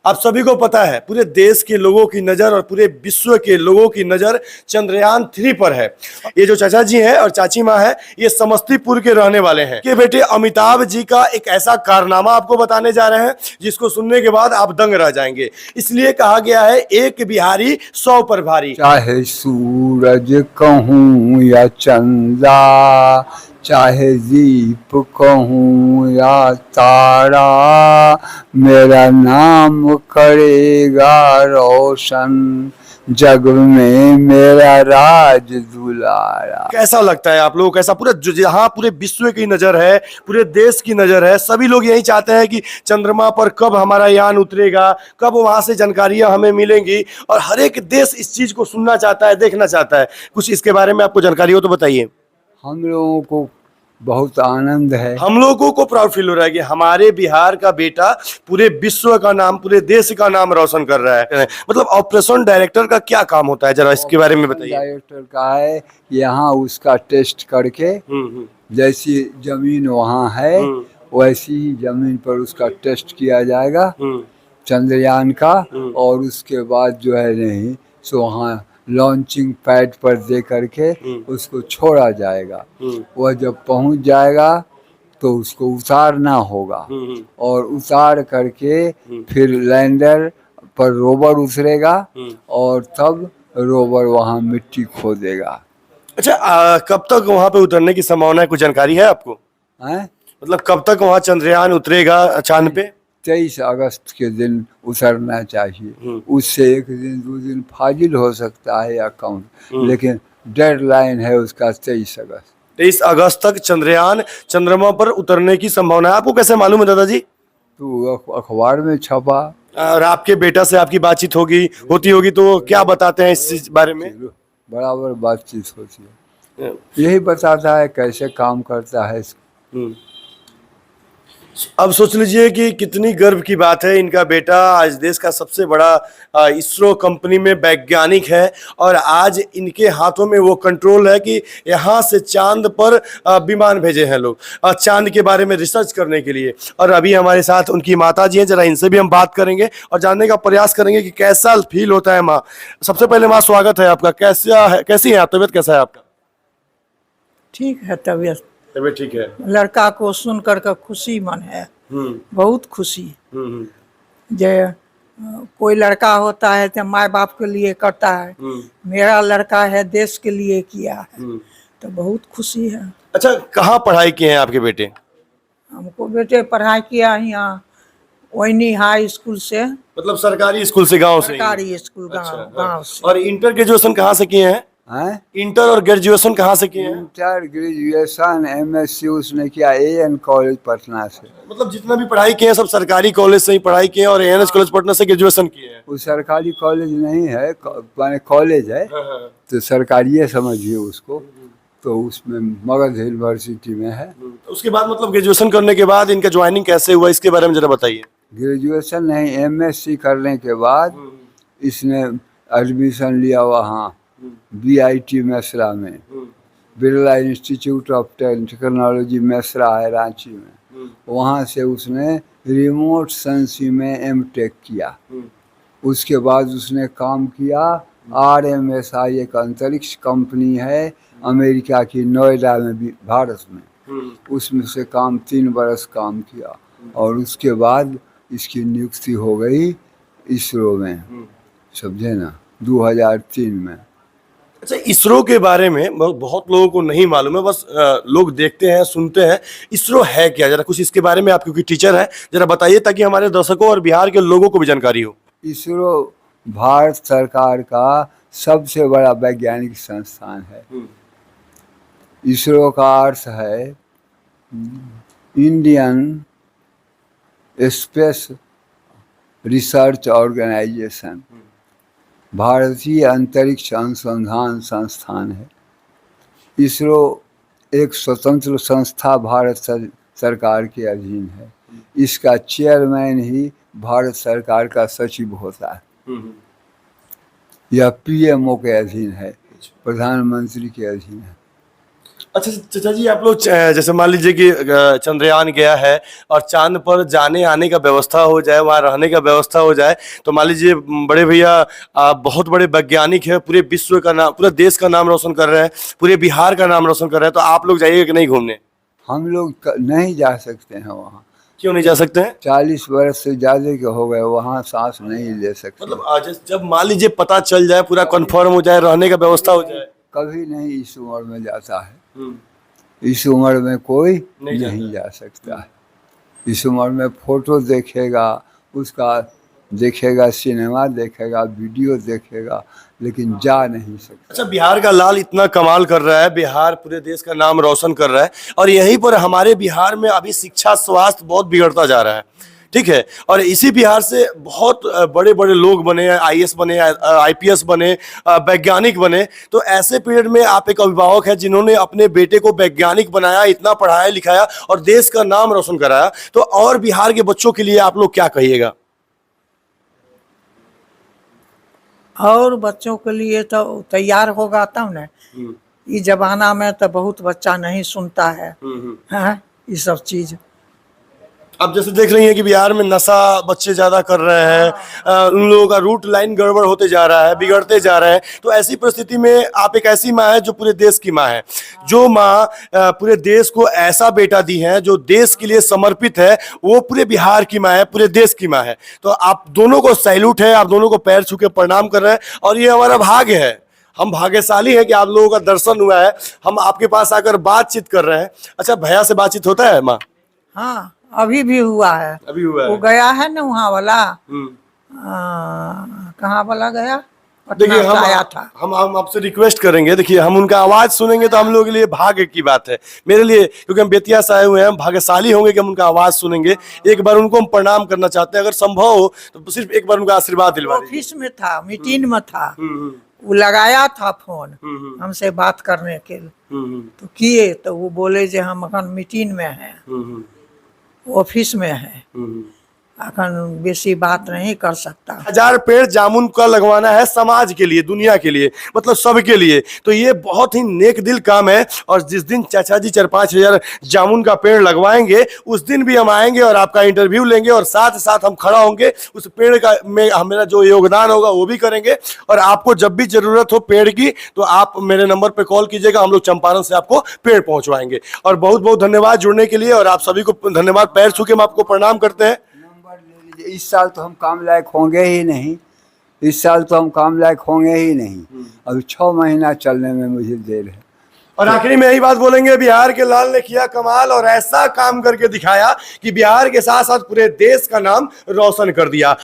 आप सभी को पता है पूरे देश के लोगों की नजर और पूरे विश्व के लोगों की नजर चंद्रयान 3 पर है। ये जो चाचा जी हैं और चाची माँ है ये समस्तीपुर के रहने वाले हैं। के बेटे अमिताभ जी का एक ऐसा कारनामा आपको बताने जा रहे हैं जिसको सुनने के बाद आप दंग रह जाएंगे। इसलिए कहा गया है एक बिहारी 100 पर भारी। चाहे सूरज कहूँ या चंदा, चाहे दीप कहूँ या तारा, मेरा नाम करेगा रोशन, जग में मेरा राज दुलारा। कैसा लगता है आप लोगों को? कैसा पूरा जहाँ पूरे विश्व की नजर है, पूरे देश की नजर है, सभी लोग यही चाहते हैं कि चंद्रमा पर कब हमारा यान उतरेगा, कब वहां से जानकारियां हमें मिलेंगी, और हर एक देश इस चीज को सुनना चाहता है, देखना चाहता है। कुछ इसके बारे में आपको जानकारी हो तो बताइए। हम लोगों को बहुत आनंद है। हम लोगों को प्राउड फील हो रहा है कि हमारे बिहार का बेटा पूरे विश्व का नाम, पूरे देश का नाम रोशन कर रहा है। मतलब ऑपरेशन डायरेक्टर का क्या काम होता है, जरा इसके बारे में बताइए। डायरेक्टर का है यहाँ उसका टेस्ट करके, जैसी जमीन वहाँ है वैसी ही जमीन पर उसका टेस्ट किया जाएगा चंद्रयान का, और उसके बाद जो है नहीं सो वहाँ लॉन्चिंग पैड पर दे करके उसको छोड़ा जाएगा। वह जब पहुंच जाएगा तो उसको उतारना होगा, और उतार करके फिर लैंडर पर रोवर उतरेगा, और तब रोवर वहाँ मिट्टी खोदेगा। अच्छा, कब तक वहां पे उतरने की संभावना है, कुछ जानकारी है आपको? हैं? मतलब कब तक वहां चंद्रयान उतरेगा चांद पे? 23 अगस्त के दिन उतरना चाहिए। उससे एक दिन 2 दिन फाजिल हो सकता है या कम, लेकिन डेडलाइन है उसका 23 अगस्त। 23 अगस्त तक चंद्रयान चंद्रमा पर उतरने की संभावना है। आपको कैसे मालूम है दादाजी? तो अखबार में छपा। और आपके बेटा से आपकी बातचीत होती होगी तो क्या बताते हैं इस बारे में? बराबर बातचीत होती है, यही बताता है कैसे काम करता है। अब सोच लीजिए कि कितनी गर्व की बात है, इनका बेटा आज देश का सबसे बड़ा इसरो कंपनी में वैज्ञानिक है, और आज इनके हाथों में वो कंट्रोल है कि यहाँ से चांद पर विमान भेजे हैं लोग चांद के बारे में रिसर्च करने के लिए। और अभी हमारे साथ उनकी माता जी हैं, जरा इनसे भी हम बात करेंगे और जानने का प्रयास करेंगे कि कैसा फील होता है। माँ, सबसे पहले माँ स्वागत है आपका। कैसा है, कैसी है आप? तबीयत कैसा है आपका? ठीक है, तबीयत ठीक है। लड़का को सुन कर के खुशी मन है, बहुत खुशी। जे कोई लड़का होता है तो माँ बाप के लिए करता है, मेरा लड़का है देश के लिए किया है, तो बहुत खुशी है। अच्छा, कहाँ पढ़ाई किए हैं आपके बेटे? हमको बेटे पढ़ाई किया यहाँ वैनी हाई स्कूल से। मतलब सरकारी स्कूल से, गांव से? सरकारी स्कूल गांव से। और इंटर ग्रेजुएशन कहाँ से किए हैं? इंटर और ग्रेजुएशन कहाँ से किए हैं? इंटर ग्रेजुएशन MSc उसने किया AN कॉलेज पटना से। मतलब जितना भी पढ़ाई किए हैं सब सरकारी कॉलेज से ही पढ़ाई किए हैं, और ANS कॉलेज पटना से ग्रेजुएशन किए हैं। वो सरकारी कॉलेज नहीं है, माने कॉलेज है तो सरकारी समझिए उसको, तो उसमें मगध यूनिवर्सिटी में है। उसके बाद मतलब ग्रेजुएशन करने के बाद इनका ज्वाइनिंग कैसे हुआ, इसके बारे में जरा बताइए। ग्रेजुएशन नहीं, MSc करने के बाद इसने एडमिशन लिया वहाँ BIT मेसरा में, Birla institute of technology Mesra है रांची में। वहाँ से उसने रिमोट सेंसिंग में M.Tech किया। उसके बाद उसने काम किया RMSI, एक अंतरिक्ष कंपनी है अमेरिका की, नोएडा में भी, भारत में। उसमें से 3 बरस काम किया, और उसके बाद इसकी नियुक्ति हो गई इसरो में, समझे ना, 2003 में। अच्छा, इसरो के बारे में बहुत लोगों को नहीं मालूम है, बस लोग देखते हैं, सुनते हैं। इसरो है क्या, जरा कुछ इसके बारे में आप क्योंकि टीचर हैं जरा बताइए, ताकि हमारे दर्शकों और बिहार के लोगों को भी जानकारी हो। इसरो भारत सरकार का सबसे बड़ा वैज्ञानिक संस्थान है। इसरो का अर्थ है इंडियन स्पेस रिसर्च ऑर्गेनाइजेशन, भारतीय अंतरिक्ष अनुसंधान संस्थान है। इसरो एक स्वतंत्र संस्था भारत सरकार के अधीन है। इसका चेयरमैन ही भारत सरकार का सचिव होता है। यह PMO के अधीन है, प्रधानमंत्री के अधीन है। अच्छा चाचा जी, आप लोग जैसे मान लीजिए कि चंद्रयान गया है और चांद पर जाने आने का व्यवस्था हो जाए, वहाँ रहने का व्यवस्था हो जाए, तो मान लीजिए बड़े भैया बहुत बड़े वैज्ञानिक है, पूरे विश्व का नाम, पूरे देश का नाम रोशन कर रहे हैं, पूरे बिहार का नाम रोशन कर रहे हैं, तो आप लोग जाइएगा कि नहीं घूमने? हम लोग नहीं जा सकते हैं वहाँ। क्यों नहीं जा सकते हैं? 40 वर्ष से ज़्यादा के हो गए, वहाँ सांस नहीं ले सकते। मतलब जब मान लीजिए पता चल जाए, पूरा कंफर्म हो जाए, रहने का व्यवस्था हो जाए। कभी नहीं इस उम्र में जाता है, इस उम्र में कोई नहीं जा सकता है। इस उम्र में फोटो देखेगा, उसका देखेगा, सिनेमा देखेगा, वीडियो देखेगा, लेकिन जा नहीं सकता। अच्छा, बिहार का लाल इतना कमाल कर रहा है, बिहार पूरे देश का नाम रोशन कर रहा है, और यहीं पर हमारे बिहार में अभी शिक्षा स्वास्थ्य बहुत बिगड़ता जा रहा है, ठीक है। और इसी बिहार से बहुत बड़े बड़े लोग बने, आईएएस बने, आईपीएस बने, वैज्ञानिक बने। तो ऐसे पीरियड में आप एक अभिभावक हैं जिन्होंने अपने बेटे को वैज्ञानिक बनाया, इतना पढ़ाया लिखाया और देश का नाम रोशन कराया, तो और बिहार के बच्चों के लिए आप लोग क्या कहिएगा? और बच्चों के लिए तो तैयार होगा तब न। इस जमाना में तो बहुत बच्चा नहीं सुनता है, हाँ, ये सब चीज। अब जैसे देख रही हैं कि बिहार में नशा बच्चे ज्यादा कर रहे हैं, उन लोगों का रूट लाइन गड़बड़ होते जा रहा है, बिगड़ते जा रहे हैं। तो ऐसी परिस्थिति में आप एक ऐसी माँ है जो पूरे देश की माँ है, जो माँ पूरे देश को ऐसा बेटा दी है जो देश के लिए समर्पित है, वो पूरे बिहार की माँ है, पूरे देश की माँ है। तो आप दोनों को सैल्यूट है, आप दोनों को पैर छू के प्रणाम कर रहे हैं, और ये हमारा भाग्य है, हम भाग्यशाली है कि आप लोगों का दर्शन हुआ है, हम आपके पास आकर बातचीत कर रहे हैं। अच्छा, भैया से बातचीत होता है माँ? हाँ, अभी भी हुआ है। अभी हुआ है। वो गया है ना वहाँ वाला, कहाँ वाला गया, देखिए, पटना से आया था। हम आपसे रिक्वेस्ट करेंगे, देखिए हम उनका आवाज सुनेंगे तो हम लोगों के लिए भाग्य की बात है, मेरे लिए, क्योंकि हम बेतिया से आए हुए हैं, हम भाग्यशाली होंगे कि हम उनका आवाज सुनेंगे। एक बार उनको हम प्रणाम करना चाहते हैं, अगर संभव हो तो सिर्फ एक बार उनका आशीर्वाद दिलवा दीजिए। ऑफिस में था, मीटिंग में था, वो लगाया था फोन हमसे बात करने के लिए, तो किए तो वो बोले जे हम अखन मीटिंग में हैं, ऑफिस में है, अखन बेसी बात नहीं कर सकता। 1000 पेड़ जामुन का लगवाना है समाज के लिए, दुनिया के लिए, मतलब सबके लिए। तो ये बहुत ही नेक दिल काम है, और जिस दिन चाचा जी 4-5 हजार जामुन का पेड़ लगवाएंगे, उस दिन भी हम आएंगे और आपका इंटरव्यू लेंगे, और साथ साथ हम खड़ा होंगे, उस पेड़ का में हमारा जो योगदान होगा वो भी करेंगे। और आपको जब भी जरूरत हो पेड़ की, तो आप मेरे नंबर पर कॉल कीजिएगा, हम लोग चंपारण से आपको पेड़ पहुंचवाएंगे। और बहुत बहुत धन्यवाद जुड़ने के लिए, और आप सभी को धन्यवाद, पैर छू के हम आपको प्रणाम करते हैं। इस साल तो हम काम लायक होंगे ही नहीं, इस साल तो हम काम लायक होंगे ही नहीं। अभी 6 महीना चलने में मुझे देर है। और आखिरी में यही बात बोलेंगे, बिहार के लाल ने किया कमाल, और ऐसा काम करके दिखाया कि बिहार के साथ साथ पूरे देश का नाम रोशन कर दिया।